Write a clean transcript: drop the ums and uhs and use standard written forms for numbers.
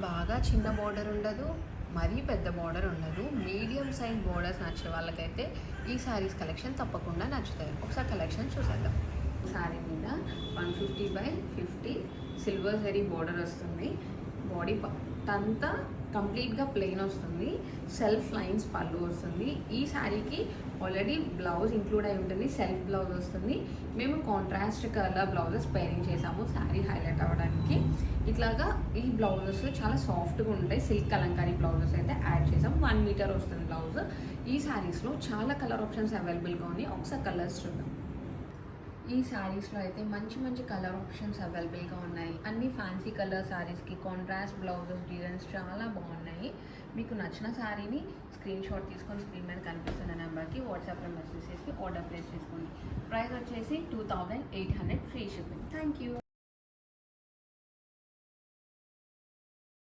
బాగా చిన్న బోర్డర్ ఉండదు, మరీ పెద్ద బోర్డర్ ఉండదు. మీడియం సైజ్ బోర్డర్స్ నచ్చే వాళ్ళకైతే ఈ శారీస్ కలెక్షన్ తప్పకుండా నచ్చుతాయి. ఒకసారి కలెక్షన్ చూసేద్దాం. శారీ మీద 150/50 సిల్వర్ జరీ బోర్డర్ వస్తుంది. బాడీ అంతా కంప్లీట్గా ప్లెయిన్ వస్తుంది. సెల్ఫ్ లైన్స్ పళ్ళు వస్తుంది. ఈ శారీకి ఆల్రెడీ బ్లౌజ్ ఇంక్లూడ్ అయి ఉంటుంది. సెల్ఫ్ బ్లౌజ్ వస్తుంది. మేము కాంట్రాస్ట్ కలర్ బ్లౌజెస్ పేరింగ్ చేసాము శారీ హైలైట్ అవ్వడానికి. ఇట్లాగా ఈ బ్లౌజెస్ చాలా సాఫ్ట్గా ఉంటాయి. సిల్క్ కలంకారీ బ్లౌజెస్ అయితే యాడ్ చేసాం. 1 మీటర్ వస్తుంది బ్లౌజ్. ఈ శారీస్లో చాలా కలర్ ఆప్షన్స్ అవైలబుల్గా ఉన్నాయి. ఒకసారి కలర్స్ చూద్దాం. ఈ శారీస్లో అయితే మంచి మంచి కలర్ ఆప్షన్స్ అవైలబుల్గా ఉన్నాయి. అన్ని ఫ్యాన్సీ కలర్ శారీస్కి కాంట్రాస్ట్ బ్లౌజెస్ డిజైన్స్ చాలా బాగున్నాయి. మీకు నచ్చిన శారీని స్క్రీన్ షాట్ తీసుకొని స్క్రీన్ మీద కనిపిస్తున్న నెంబర్కి వాట్సాప్లో మెసేజ్ చేసి ఆర్డర్ ప్లేస్ చేసుకోండి. ప్రైస్ వచ్చేసి 2800 ఫ్రీ షిప్పింగ్. Thank you.